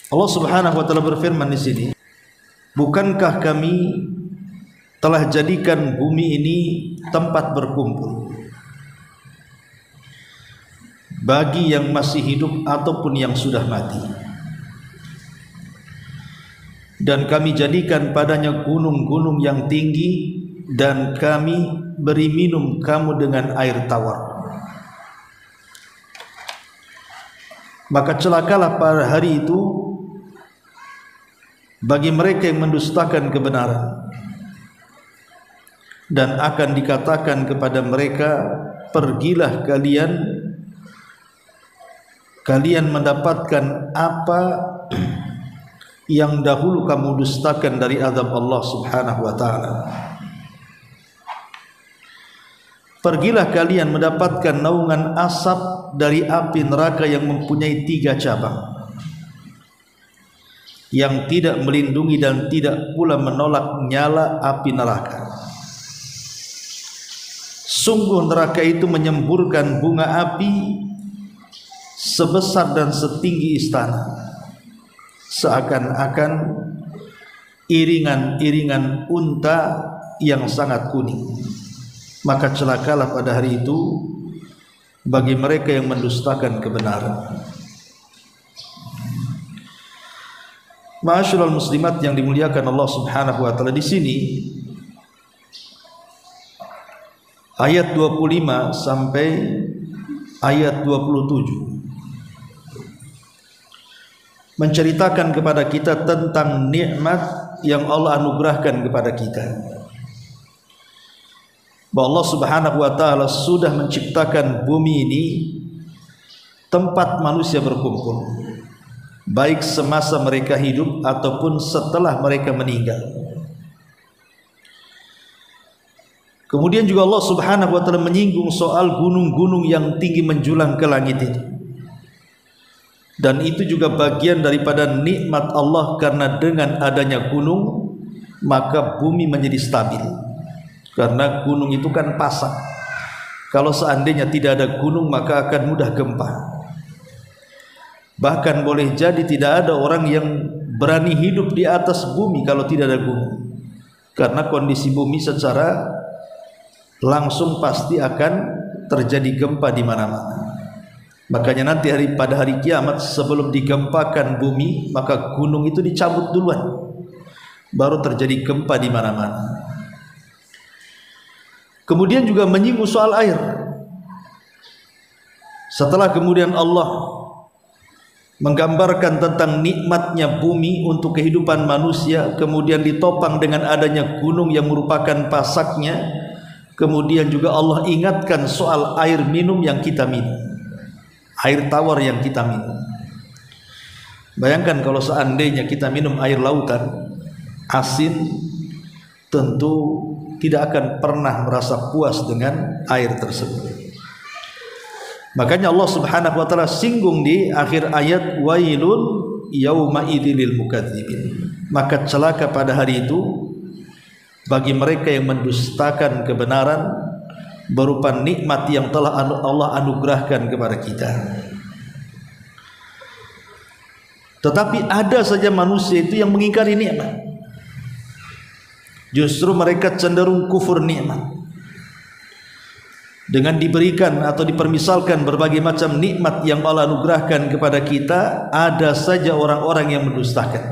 Allah Subhanahu wa taala berfirman di sini, bukankah kami telah jadikan bumi ini tempat berkumpul bagi yang masih hidup ataupun yang sudah mati, dan kami jadikan padanya gunung-gunung yang tinggi, dan kami beri minum kamu dengan air tawar. Maka celakalah pada hari itu bagi mereka yang mendustakan kebenaran, dan akan dikatakan kepada mereka, pergilah kalian mendapatkan apa yang dahulu kamu dustakan dari azab Allah Subhanahu wa taala. Pergilah kalian mendapatkan naungan asap dari api neraka yang mempunyai 3 cabang, yang tidak melindungi dan tidak pula menolak nyala api neraka. Sungguh neraka itu menyemburkan bunga api sebesar dan setinggi istana, seakan-akan iringan-iringan unta yang sangat kuning. Maka celakalah pada hari itu bagi mereka yang mendustakan kebenaran. Ma'asyiral muslimat yang dimuliakan Allah Subhanahu wa taala, di sini ayat 25 sampai ayat 27 menceritakan kepada kita tentang nikmat yang Allah anugerahkan kepada kita. Bahwa Allah Subhanahu wa taala sudah menciptakan bumi ini tempat manusia berkumpul, baik semasa mereka hidup ataupun setelah mereka meninggal. Kemudian juga Allah Subhanahu wa taala menyinggung soal gunung-gunung yang tinggi menjulang ke langit ini. Dan itu juga bagian daripada nikmat Allah, karena dengan adanya gunung maka bumi menjadi stabil. Karena gunung itu kan pasak. Kalau seandainya tidak ada gunung maka akan mudah gempa. Bahkan boleh jadi tidak ada orang yang berani hidup di atas bumi kalau tidak ada gunung. Karena kondisi bumi secara langsung pasti akan terjadi gempa di mana-mana. Makanya nanti pada hari kiamat, sebelum digempakan bumi, maka gunung itu dicabut duluan, baru terjadi gempa di mana-mana. Kemudian juga menyinggung soal air. Setelah kemudian Allah menggambarkan tentang nikmatnya bumi untuk kehidupan manusia, kemudian ditopang dengan adanya gunung yang merupakan pasaknya, kemudian juga Allah ingatkan soal air minum yang kita minum, air tawar yang kita minum. Bayangkan kalau seandainya kita minum air lautan asin, tentu tidak akan pernah merasa puas dengan air tersebut. Makanya Allah Subhanahu wa taala singgung di akhir ayat, wailun yauma idzil mukadzibin. Maka celaka pada hari itu bagi mereka yang mendustakan kebenaran berupa nikmat yang telah Allah anugerahkan kepada kita. Tetapi ada saja manusia itu yang mengingkari nikmat. Justru mereka cenderung kufur nikmat. Dengan diberikan atau dipermisalkan berbagai macam nikmat yang Allah anugerahkan kepada kita, ada saja orang-orang yang mendustakan.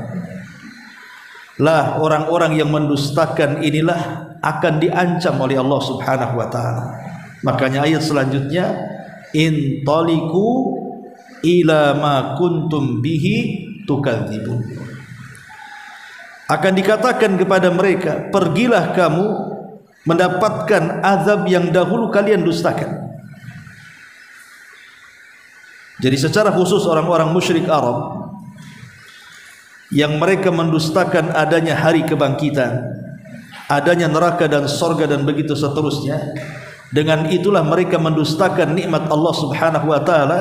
Lah, orang-orang yang mendustakan inilah akan diancam oleh Allah Subhanahu wa taala. Makanya ayat selanjutnya, intaliqu ila ma kuntum bihi tukadzibun. Akan dikatakan kepada mereka, pergilah kamu mendapatkan azab yang dahulu kalian dustakan. Jadi secara khusus orang-orang musyrik Arab yang mereka mendustakan adanya hari kebangkitan, adanya neraka dan sorga dan begitu seterusnya, dengan itulah mereka mendustakan nikmat Allah Subhanahu wa taala,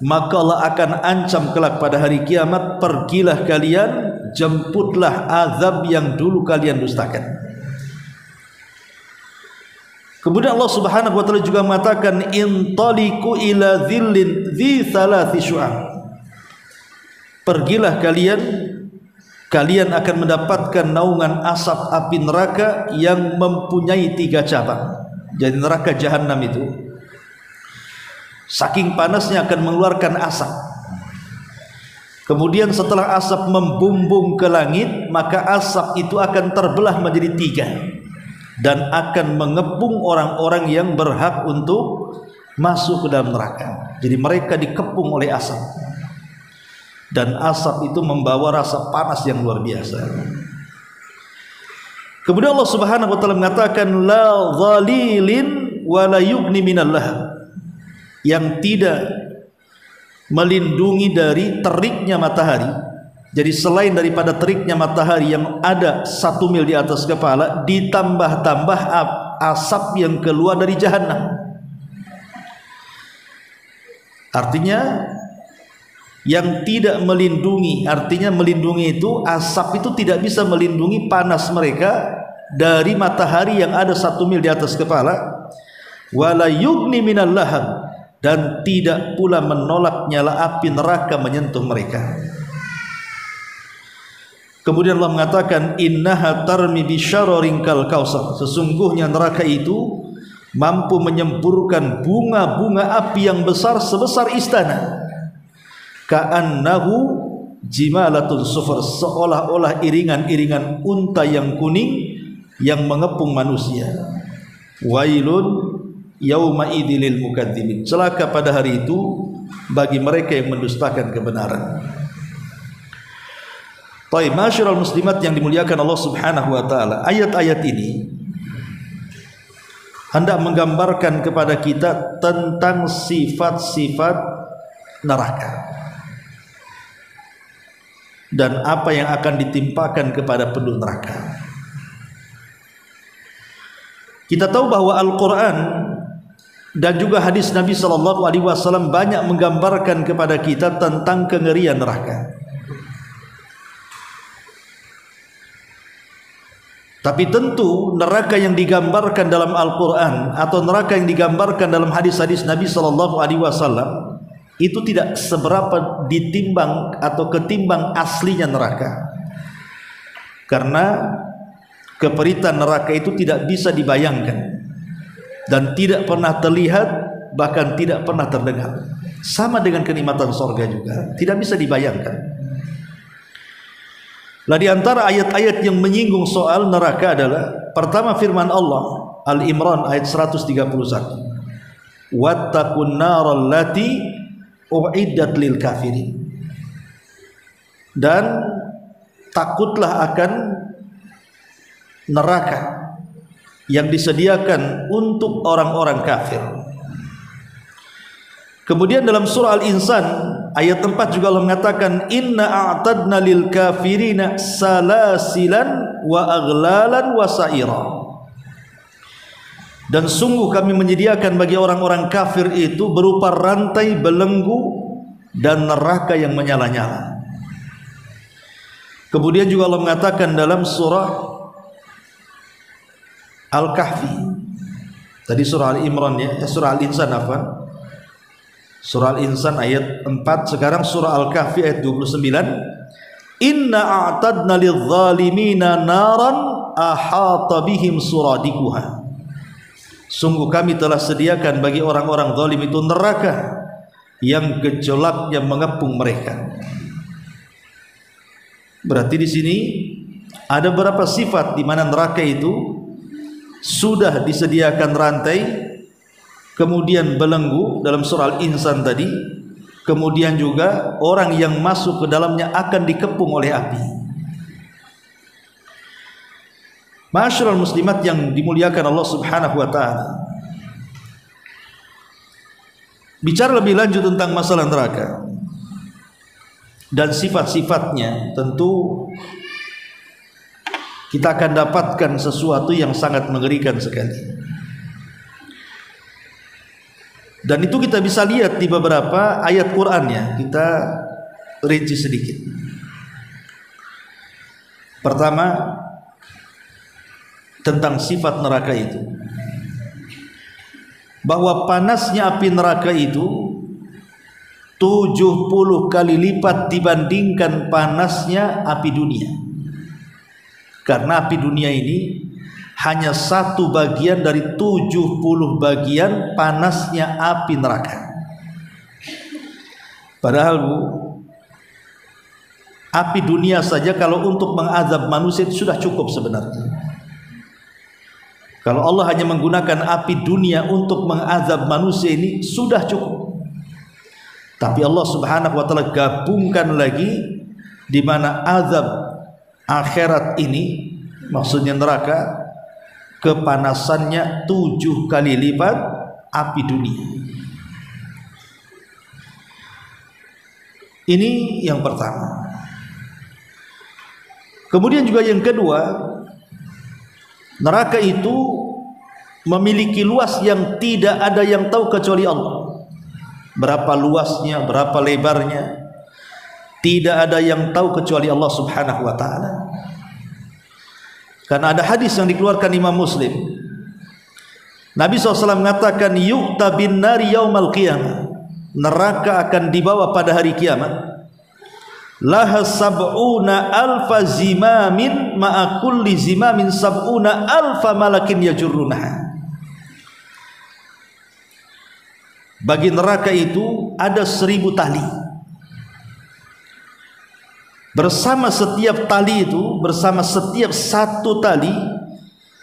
maka Allah akan ancam kelak pada hari kiamat, pergilah kalian, jemputlah azab yang dulu kalian dustakan. Kemudian Allah Subhanahu wa taala juga mengatakan, intaliqu ila dhillin dhi thalathi syu'ab. pergilah kalian akan mendapatkan naungan asap api neraka yang mempunyai 3 cabang. Jadi neraka jahanam itu saking panasnya akan mengeluarkan asap. Kemudian setelah asap membumbung ke langit, maka asap itu akan terbelah menjadi 3 dan akan mengepung orang-orang yang berhak untuk masuk ke dalam neraka. Jadi mereka dikepung oleh asap, dan asap itu membawa rasa panas yang luar biasa. Kemudian Allah Subhanahu wa taala mengatakan la dhalilin wa la yughni minal lahab, yang tidak melindungi dari teriknya matahari. Jadi selain daripada teriknya matahari yang ada 1 mil di atas kepala, ditambah-tambah asap yang keluar dari jahanam. Artinya yang tidak melindungi, artinya melindungi itu asap itu tidak bisa melindungi panas mereka dari matahari yang ada 1 mil di atas kepala. Wala yughni minal lahab, dan tidak pula menolak nyala api neraka menyentuh mereka. Kemudian Allah mengatakan innaha tarmi bisyararin kal kausar, sesungguhnya neraka itu mampu menyemburkan bunga-bunga api yang besar sebesar istana. Ka'annahu jimalatun sufur, seolah-olah iringan-iringan unta yang kuning yang mengepung manusia. Wailun yauma idilil mukadzibin, celaka pada hari itu bagi mereka yang mendustakan kebenaran. Baik, masyiral muslimat yang dimuliakan Allah Subhanahu wa taala, ayat-ayat ini hendak menggambarkan kepada kita tentang sifat-sifat neraka dan apa yang akan ditimpakan kepada penduduk neraka. Kita tahu bahwa Al-Quran dan juga hadis Nabi SAW banyak menggambarkan kepada kita tentang kengerian neraka. Tapi tentu neraka yang digambarkan dalam Al-Quran atau neraka yang digambarkan dalam hadis-hadis Nabi SAW itu tidak seberapa ditimbang atau ketimbang aslinya neraka. Karena keperitan neraka itu tidak bisa dibayangkan dan tidak pernah terlihat, bahkan tidak pernah terdengar. Sama dengan kenikmatan surga juga, tidak bisa dibayangkan. Lah di antara ayat-ayat yang menyinggung soal neraka adalah pertama firman Allah Al-Imran ayat 131. Wattaqun naral lati uiddat lil kafirin. Dan takutlah akan neraka yang disediakan untuk orang-orang kafir. Kemudian dalam surah Al-Insan ayat 4 juga Allah mengatakan inna a'tadna lil kafirina salasilan wa aghlalan wa sa'ira. Dan sungguh kami menyediakan bagi orang-orang kafir itu berupa rantai belenggu dan neraka yang menyala-nyala. Kemudian juga Allah mengatakan dalam surah Al-Kahfi, tadi surah Al-Imran ya, surah Al-Insan apa? Surah Al-Insan ayat 4, sekarang surah Al-Kahfi ayat 29. Inna a'tadna lidh-dhalimina naran ahata bihim suradikuha. Sungguh kami telah sediakan bagi orang-orang zalim itu neraka yang gejolaknya mengepung mereka. Berarti di sini ada beberapa sifat di mana neraka itu sudah disediakan rantai, kemudian belenggu dalam surah Al-Insan tadi, kemudian juga orang yang masuk ke dalamnya akan dikepung oleh api. Ma'asyiral muslimat yang dimuliakan Allah Subhanahu wa taala. Bicara lebih lanjut tentang masalah neraka dan sifat-sifatnya, tentu kita akan dapatkan sesuatu yang sangat mengerikan sekali. Dan itu kita bisa lihat di beberapa ayat Qur'annya. Kita rinci sedikit. Pertama, tentang sifat neraka itu, bahwa panasnya api neraka itu 70 kali lipat dibandingkan panasnya api dunia. Karena api dunia ini hanya satu bagian dari 70 bagian panasnya api neraka. Padahal Bu, api dunia saja kalau untuk mengazab manusia itu sudah cukup sebenarnya. Kalau Allah hanya menggunakan api dunia untuk mengazab manusia ini sudah cukup. Tapi Allah Subhanahu wa taala gabungkan lagi di mana azab akhirat ini, maksudnya neraka, kepanasannya 7 kali lipat api dunia. Ini yang pertama. Kemudian juga yang kedua, neraka itu memiliki luas yang tidak ada yang tahu kecuali Allah. Berapa luasnya, berapa lebarnya, tidak ada yang tahu kecuali Allah Subhanahu wa taala. Karena ada hadis yang dikeluarkan Imam Muslim, Nabi SAW mengatakan, yu'ta bin nari yaumal qiyamah, neraka akan dibawa pada hari kiamat, laha sab'una alfa zimamin ma'a kulli zimamin sab'una alfa malakin yajurrunaha. Bagi neraka itu ada 1000 tali. Bersama setiap tali itu, bersama setiap satu tali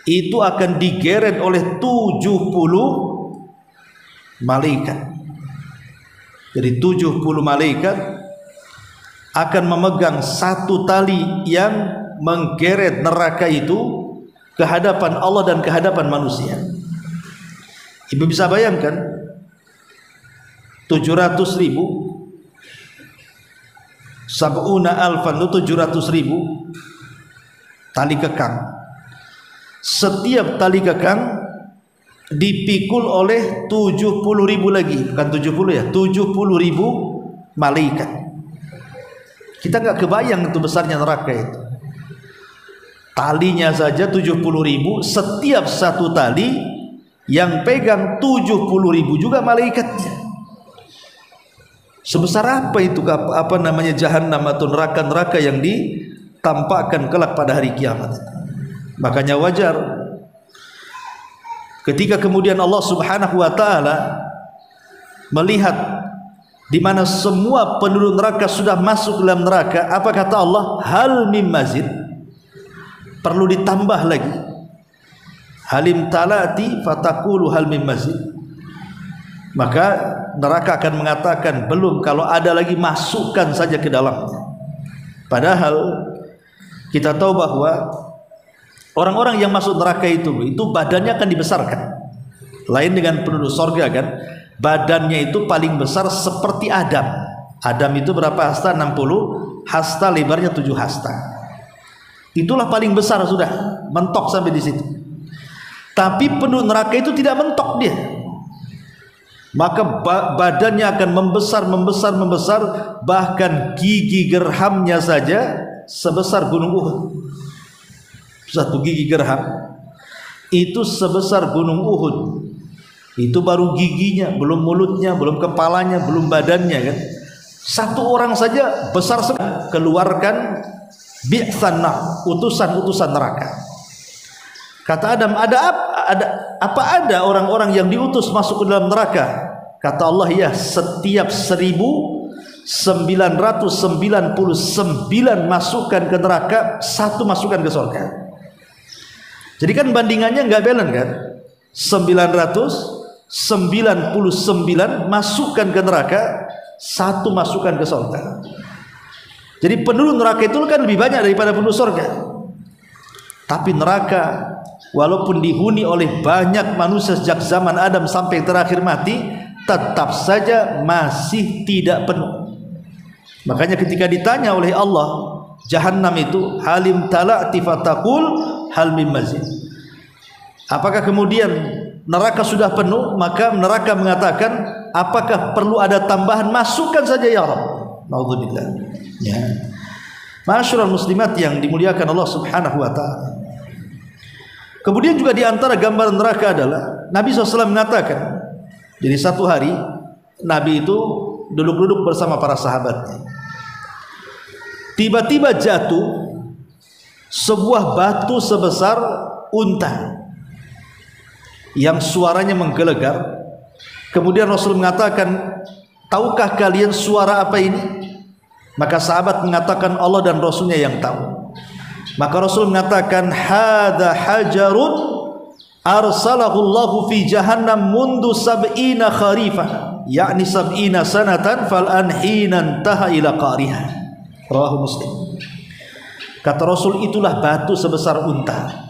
itu akan digeret oleh 70 malaikat. Jadi 70 malaikat akan memegang satu tali yang menggeret neraka itu ke hadapan Allah dan ke hadapan manusia. Ibu bisa bayangkan 700.000 sab'una alfan, 700.000 tali kekang. Setiap tali kekang dipikul oleh 70.000 lagi, bukan 70 ya, 70.000 malaikat. Kita nggak kebayang itu besarnya neraka itu. Talinya saja 70.000, setiap satu tali yang pegang 70.000 juga malaikatnya. Sebesar apa itu, apa namanya, jahanam atau neraka-neraka yang ditampakkan kelak pada hari kiamat. Makanya wajar ketika kemudian Allah Subhanahu wa taala melihat di mana semua penduduk neraka sudah masuk dalam neraka, apa kata Allah? Hal mim mazid, perlu ditambah lagi. Halim talati fatakulu hal mim mazid. Maka neraka akan mengatakan, belum, kalau ada lagi masukkan saja ke dalamnya. Padahal kita tahu bahwa orang-orang yang masuk neraka itu badannya akan dibesarkan. Lain dengan penduduk sorga kan, badannya itu paling besar seperti Adam. Adam itu berapa hasta? 60 hasta, lebarnya 7 hasta. Itulah paling besar, sudah mentok sampai di situ. Tapi penduduk neraka itu tidak mentok dia. Maka badannya akan membesar, bahkan gigi gerhamnya saja sebesar gunung Uhud. Satu gigi gerham itu sebesar gunung Uhud. Itu baru giginya, belum mulutnya, belum kepalanya, belum badannya kan. Satu orang saja besar sekali. Keluarkan bi'tsan nar, utusan-utusan neraka. Kata Adam, ada orang-orang yang diutus masuk ke dalam neraka? Kata Allah, ya, setiap 1999 masukkan ke neraka, 1 masukkan ke surga. Jadi kan bandingannya nggak balance kan? 999 masukkan ke neraka, 1 masukkan ke surga. Jadi penduduk neraka itu kan lebih banyak daripada penduduk surga. Tapi neraka walaupun dihuni oleh banyak manusia sejak zaman Adam sampai terakhir mati, tetap saja masih tidak penuh. Makanya ketika ditanya oleh Allah, Jahannam itu, halim tala'ti fatakul hal mim mazid, apakah kemudian neraka sudah penuh? Maka neraka mengatakan, apakah perlu ada tambahan? Masukkan saja ya Rabb. Naudzubillah. Ya. Ma'asyiral muslimat yang dimuliakan Allah Subhanahu wa taala. Kemudian juga di antara gambaran neraka adalah Nabi SAW mengatakan, jadi satu hari Nabi itu duduk-duduk bersama para sahabatnya. Tiba-tiba jatuh sebuah batu sebesar unta yang suaranya menggelegar. Kemudian Rasul mengatakan, tahukah kalian suara apa ini? Maka sahabat mengatakan, Allah dan Rasulnya yang tahu. Maka Rasul mengatakan, hadza hajarun arsalahu Allahu fi jahannam mundu sab'ina kharifah, yakni sab'ina sanatan fal'an hinan taha ila qariha. Rawahu Muslim. Kata Rasul, itulah batu sebesar unta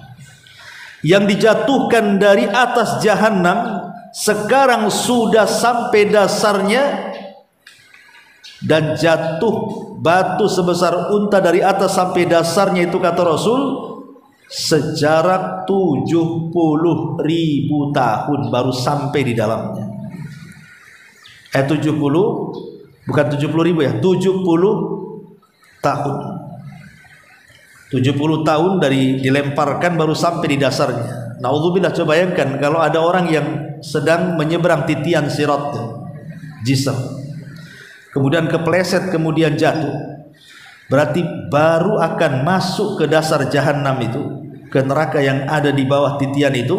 yang dijatuhkan dari atas jahanam, sekarang sudah sampai dasarnya, dan jatuh batu sebesar unta dari atas sampai dasarnya itu, kata Rasul, sejarak 70.000 tahun baru sampai di dalamnya. 70, bukan 70.000 ya, 70 tahun. 70 tahun dari dilemparkan baru sampai di dasarnya. Naudzubillah, coba bayangkan kalau ada orang yang sedang menyeberang titian sirat, jisr, kemudian kepleset, kemudian jatuh, berarti baru akan masuk ke dasar jahanam itu, ke neraka yang ada di bawah titian itu,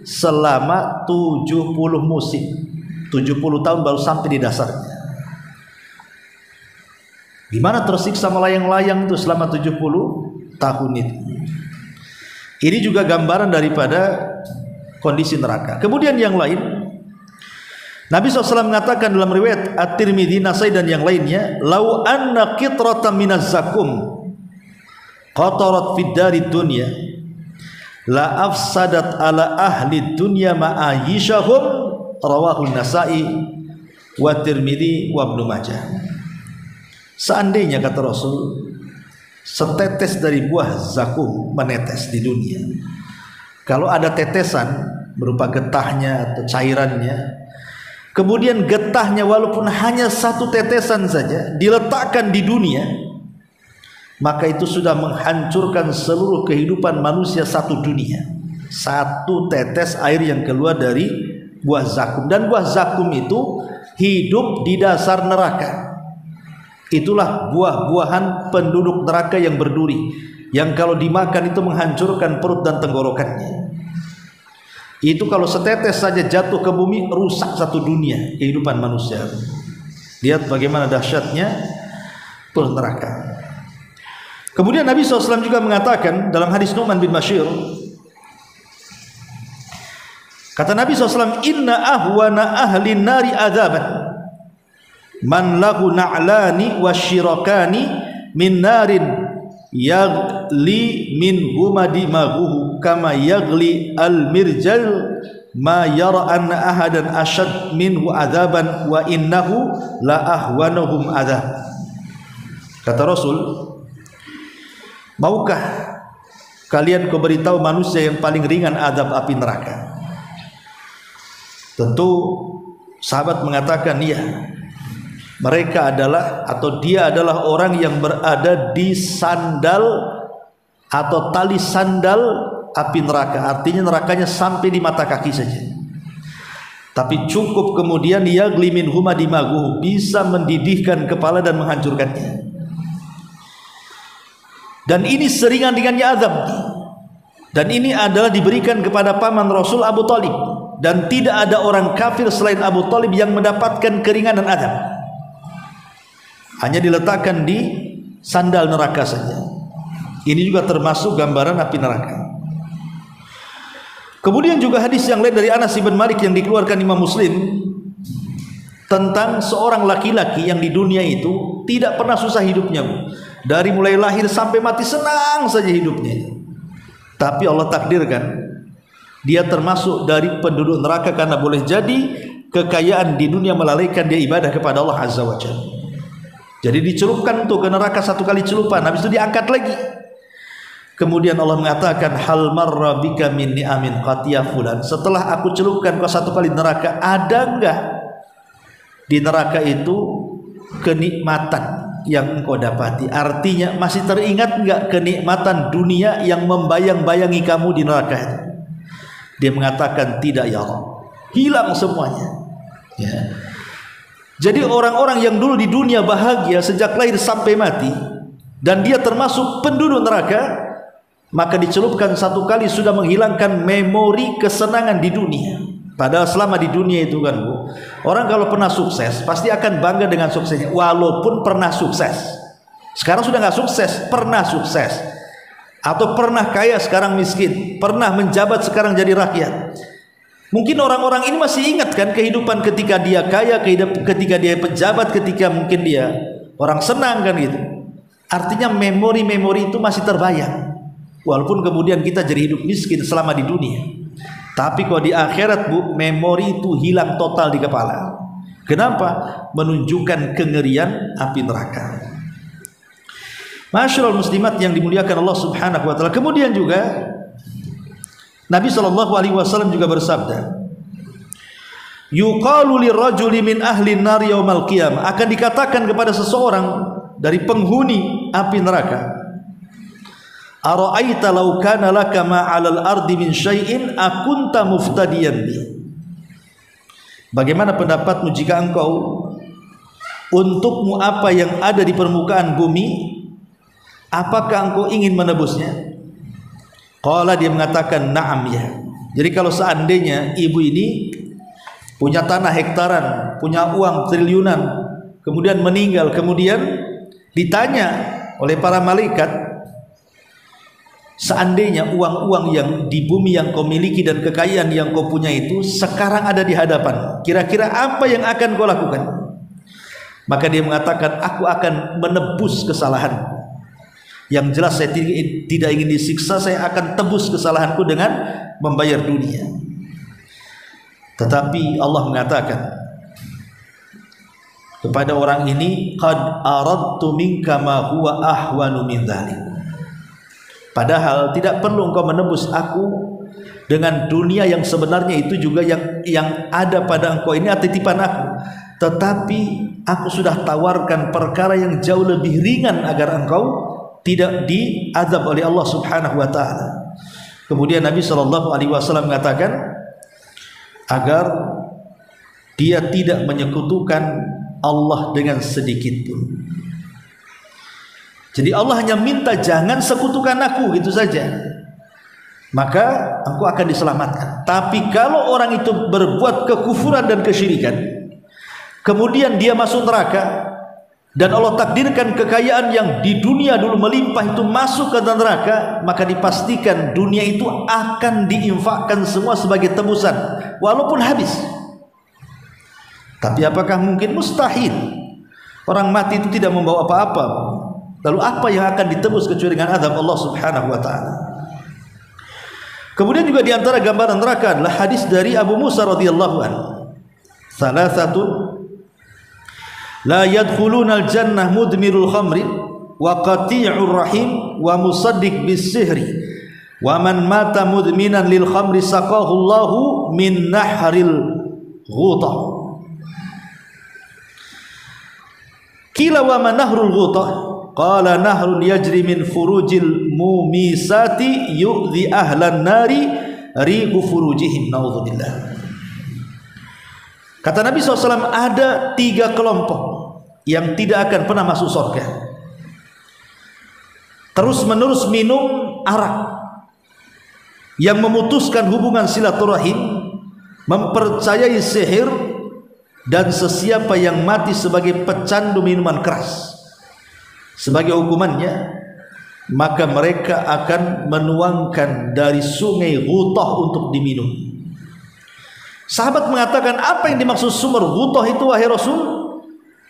selama 70 musim. 70 tahun baru sampai di dasarnya. Gimana tersiksa melayang-layang itu selama 70 tahun itu. Ini juga gambaran daripada kondisi neraka. Kemudian yang lain, Nabi SAW mengatakan dalam riwayat At-Tirmidzi, Nasai dan yang lainnya, lau anna qitratan minaz zakum qatarat fid dari dunya la afsadat ala ahli dunya ma'ayishahum. Rawahu Nasai wa Tirmidzi wa Ibnu Majah. Seandainya, kata Rasul, setetes dari buah zakum menetes di dunia, kalau ada tetesan berupa getahnya atau cairannya, kemudian getahnya walaupun hanya satu tetesan saja diletakkan di dunia, maka itu sudah menghancurkan seluruh kehidupan manusia satu dunia. Satu tetes air yang keluar dari buah zakum, dan buah zakum itu hidup di dasar neraka. Itulah buah-buahan penduduk neraka yang berduri, yang kalau dimakan itu menghancurkan perut dan tenggorokannya. Itu kalau setetes saja jatuh ke bumi, rusak satu dunia kehidupan manusia. Lihat bagaimana dahsyatnya perut neraka. Kemudian Nabi SAW juga mengatakan dalam hadis Nu'man bin Bashir, kata Nabi SAW, inna ahwana ahli nari adzaban man lahu na'lani wasyirakani min narin yagli min huma dimaghuhu kama yagli al-mirjal ma yara anna ahadan ashad minhu adzaban wa innahu la ahwanuhum adzab. Kata Rasul, maukah kalian kuberitahu manusia yang paling ringan azab api neraka? Tentu sahabat mengatakan, iya, mereka adalah, atau dia adalah orang yang berada di sandal atau tali sandal api neraka. Artinya nerakanya sampai di mata kaki saja. Tapi cukup kemudian yagli min huma dimaghuhu, bisa mendidihkan kepala dan menghancurkannya. Dan ini seringan-ringannya azab. Dan ini adalah diberikan kepada paman Rasul Abu Talib. Dan tidak ada orang kafir selain Abu Talib yang mendapatkan keringanan azab. Hanya diletakkan di sandal neraka saja. Ini juga termasuk gambaran api neraka. Kemudian juga hadis yang lain dari Anas bin Malik yang dikeluarkan Imam Muslim, tentang seorang laki-laki yang di dunia itu tidak pernah susah hidupnya, dari mulai lahir sampai mati senang saja hidupnya. Tapi Allah takdirkan dia termasuk dari penduduk neraka, karena boleh jadi kekayaan di dunia melalaikan dia ibadah kepada Allah Azza wa Jalla. Jadi dicelupkan tuh ke neraka satu kali celupan, habis itu diangkat lagi. Kemudian Allah mengatakan, hal marra bika min ni'amin qatiya fulan, setelah aku celupkan kau satu kali neraka, ada enggak di neraka itu kenikmatan yang engkau dapati? Artinya masih teringat enggak kenikmatan dunia yang membayang-bayangi kamu di neraka itu? Dia mengatakan, tidak ya Allah, hilang semuanya ya. Jadi orang-orang yang dulu di dunia bahagia sejak lahir sampai mati, dan dia termasuk penduduk neraka, maka dicelupkan satu kali sudah menghilangkan memori kesenangan di dunia. Padahal selama di dunia itu kan Bu, orang kalau pernah sukses pasti akan bangga dengan suksesnya, walaupun pernah sukses. Sekarang sudah nggak sukses, pernah sukses, atau pernah kaya sekarang miskin, pernah menjabat sekarang jadi rakyat. Mungkin orang-orang ini masih ingat kan kehidupan ketika dia kaya, ketika dia pejabat, ketika mungkin dia orang senang kan gitu. Artinya memori-memori itu masih terbayang, walaupun kemudian kita jadi hidup miskin selama di dunia. Tapi kalau di akhirat Bu, memori itu hilang total di kepala. Kenapa? Menunjukkan kengerian api neraka. Masyaallah muslimat yang dimuliakan Allah Subhanahu wa taala. Kemudian juga Nabi SAW juga bersabda, yuqalu lirrajuli min ahli nar yaumal qiyamah, akan dikatakan kepada seseorang dari penghuni api neraka, ara'aita law kana laka ma 'alal ardi min syai'in akunta muftadiyan bi. Bagaimana pendapatmu jika engkau untukmu apa yang ada di permukaan bumi, apakah engkau ingin menebusnya? Qala, dia mengatakan na'am, ya. Jadi kalau seandainya ibu ini punya tanah hektaran, punya uang triliunan, kemudian meninggal, kemudian ditanya oleh para malaikat, seandainya uang-uang yang di bumi yang kau miliki dan kekayaan yang kau punya itu sekarang ada di hadapan, kira-kira apa yang akan kau lakukan? Maka dia mengatakan, aku akan menebus kesalahan. Yang jelas saya tidak ingin disiksa, saya akan tebus kesalahanku dengan membayar dunia. Tetapi Allah mengatakan kepada orang ini, qad aradtu minka ma huwa ahwanu min dzalik. Padahal tidak perlu engkau menebus aku dengan dunia yang sebenarnya itu juga yang ada pada engkau ini titipan aku. Tetapi aku sudah tawarkan perkara yang jauh lebih ringan agar engkau tidak diazab oleh Allah Subhanahu wa taala. Kemudian Nabi SAW mengatakan agar dia tidak menyekutukan Allah dengan sedikit pun. Jadi Allah hanya minta jangan sekutukan aku, gitu saja, maka engkau akan diselamatkan. Tapi kalau orang itu berbuat kekufuran dan kesyirikan, kemudian dia masuk neraka, dan Allah takdirkan kekayaan yang di dunia dulu melimpah itu masuk ke neraka, maka dipastikan dunia itu akan diinfakkan semua sebagai tebusan walaupun habis. Tapi apakah mungkin? Mustahil. Orang mati itu tidak membawa apa-apa. Lalu apa yang akan ditebus kecuali dengan azab Allah Subhanahu wa taala? Kemudian juga di antara gambaran neraka adalah hadis dari Abu Musa radhiyallahu anhu, salasatun la yadkhulunal jannah mudmirul khamri wa qati'ur rahim wa musaddiq bis sihri wa man mata mudminan lil khamri saqahu Allahu min nahril ghuta. Qila wa man nahrul ghuta? Qala nahrun yajri min furujil mumisati yu'dhi ahlan nari rihu furujihim, naudzubillah. Kata Nabi SAW, ada 3 kelompok yang tidak akan pernah masuk surga. Terus menerus minum arak, yang memutuskan hubungan silaturahim, mempercayai sihir, dan sesiapa yang mati sebagai pecandu minuman keras. Sebagai hukumannya, maka mereka akan menuangkan dari sungai Ghutah untuk diminum. Sahabat mengatakan, apa yang dimaksud sumur Ghutah itu wahai Rasul?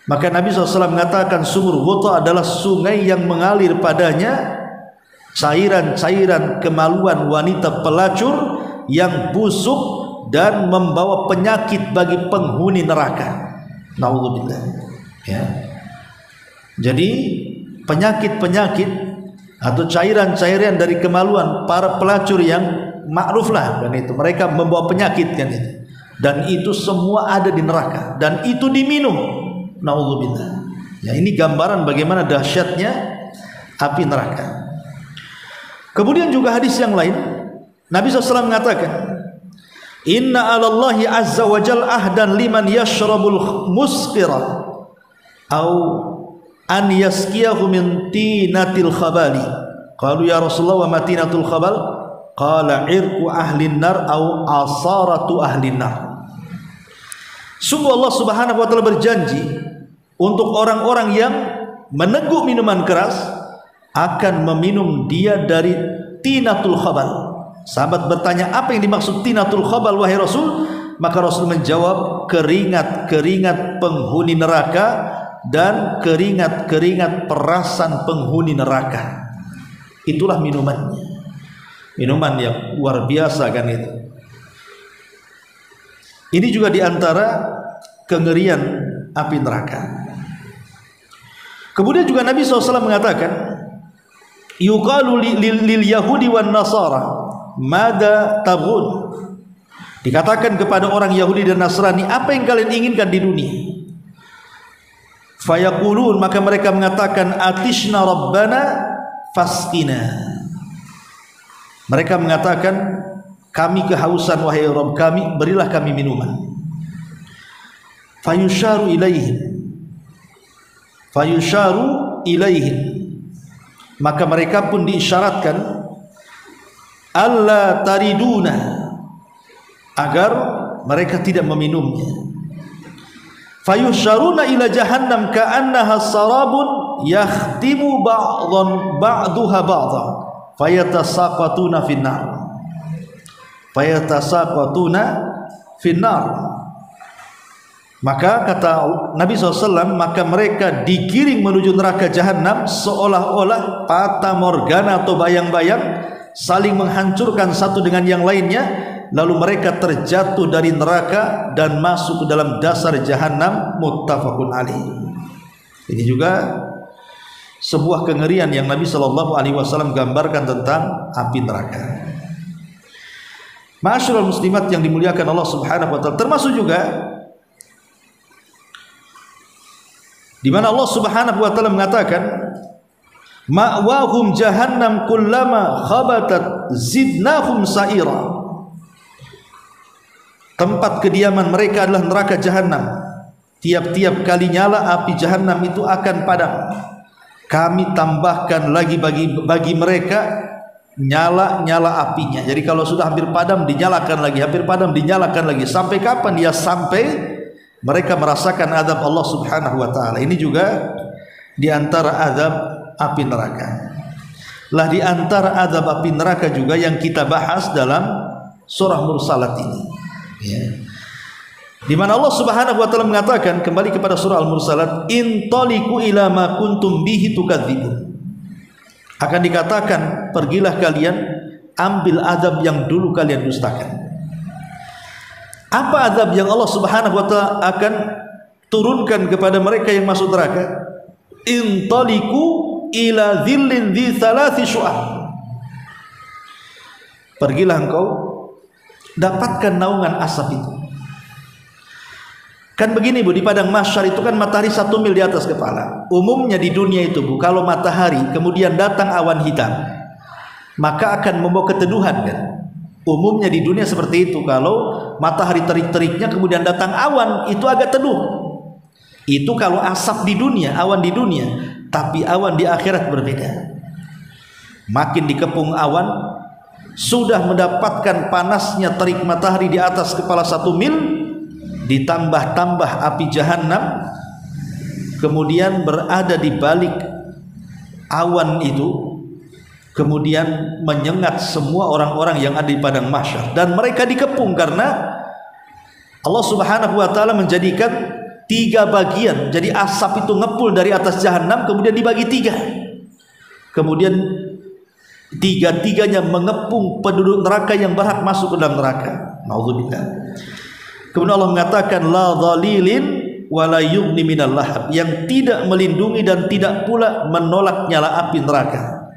Maka Nabi SAW mengatakan, sumur Ghutah adalah sungai yang mengalir padanya cairan-cairan kemaluan wanita pelacur yang busuk dan membawa penyakit bagi penghuni neraka. Naudzubillah. Ya. Jadi penyakit-penyakit atau cairan-cairan dari kemaluan para pelacur yang makruflah kan itu, mereka membawa penyakit kan itu. Dan itu semua ada di neraka dan itu diminum. Naudzubillah. Ya, ini gambaran bagaimana dahsyatnya api neraka. Kemudian juga hadis yang lain, Nabi SAW mengatakan, Inna 'alallahi azza wa jalla ahdan liman yashrabul musqira au an yaskiyahu min tinatil khabali. Qalu ya Rasulullah wa matinatul khabal? Qala irqu ahlin nar au asaratu ahlin nar. Sungguh Allah Subhanahu wa taala berjanji untuk orang-orang yang meneguk minuman keras akan meminum dia dari tinatul khabal. Sahabat bertanya, apa yang dimaksud tinatul khabal wahai Rasul? Maka Rasul menjawab, keringat-keringat penghuni neraka dan keringat-keringat perasan penghuni neraka. Itulah minumannya. Minuman yang luar biasa kan itu. Ini juga diantara kengerian api neraka. Kemudian juga Nabi SAW mengatakan, yuqalu lil yahudi wan nasara mada tabghun. Dikatakan kepada orang Yahudi dan Nasrani, apa yang kalian inginkan di dunia? Fayaqulun, maka mereka mengatakan, atishna rabbana fasqina. Mereka mengatakan, kami kehausan wahai Rabb kami, berilah kami minuman. Fayusharu ilaihim, maka mereka pun diisyaratkan alla tariduna, agar mereka tidak meminumnya. Fayusharuna ila jahannam ka'annaha sarabun yakhtimu ba'duha ba'dha fayatasaqatuna finnar. Maka kata Nabi SAW, maka mereka digiring menuju neraka jahanam seolah-olah fata morgana atau bayang-bayang saling menghancurkan satu dengan yang lainnya, lalu mereka terjatuh dari neraka dan masuk ke dalam dasar jahanam. Muttafaqun alaih. Ini juga sebuah kengerian yang Nabi SAW gambarkan tentang api neraka. Ma'asyiral muslimat yang dimuliakan Allah Subhanahu wa taala, termasuk juga di mana Allah Subhanahu wa taala mengatakan, ma'wahum jahannam kullama khabatat zidnahum sa'ira. Tempat kediaman mereka adalah neraka jahanam. Tiap-tiap kali nyala api jahanam itu akan padam, kami tambahkan lagi bagi mereka nyala apinya. Jadi kalau sudah hampir padam dinyalakan lagi, hampir padam dinyalakan lagi. Sampai kapan? Ya sampai mereka merasakan azab Allah Subhanahu wa taala. Ini juga di antara azab api neraka. Lah di antara azab api neraka juga yang kita bahas dalam surah Mursalat ini, ya. Di mana Allah Subhanahu wa taala mengatakan, kembali kepada surah Al-Mursalat, intaliqu ila ma kuntum bihi tukadzibun. Akan dikatakan, pergilah kalian ambil azab yang dulu kalian dustakan. Apa azab yang Allah Subhanahu wa taala akan turunkan kepada mereka yang masuk neraka? Intaliqu ila dhillin dhi thalathi syu'ab. Pergilah engkau dapatkan naungan asap itu. Kan begini Bu, di padang mahsyar itu kan matahari 1 mil di atas kepala. Umumnya di dunia itu Bu, kalau matahari kemudian datang awan hitam, maka akan membawa keteduhan kan. Umumnya di dunia seperti itu. Kalau matahari terik-teriknya kemudian datang awan, itu agak teduh. Itu kalau asap di dunia, awan di dunia. Tapi awan di akhirat berbeda. Makin dikepung awan, sudah mendapatkan panasnya terik matahari di atas kepala 1 mil, ditambah-tambah api jahanam, kemudian berada di balik awan itu, kemudian menyengat semua orang-orang yang ada di padang mahsyar, dan mereka dikepung karena Allah Subhanahu wa taala menjadikan 3 bagian. Jadi asap itu ngepul dari atas jahanam, kemudian dibagi 3, kemudian 3-tiganya mengepung penduduk neraka yang berhak masuk ke dalam neraka. Nauzubillah. Kemudian Allah mengatakan la dhalilin wa la yughni minal lahab, yang tidak melindungi dan tidak pula menolak nyala api neraka.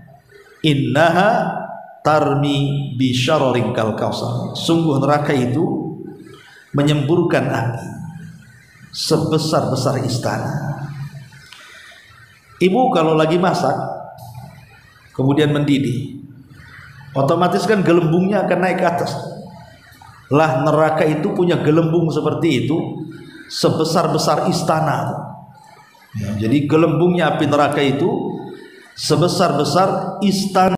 Innaha tarmi bi syararin kal kausar. Sungguh neraka itu menyemburkan api sebesar-besar istana. Ibu kalau lagi masak kemudian mendidih, otomatis kan gelembungnya akan naik ke atas. Lah neraka itu punya gelembung seperti itu, sebesar-besar istana. Ya, jadi gelembungnya api neraka itu sebesar-besar istana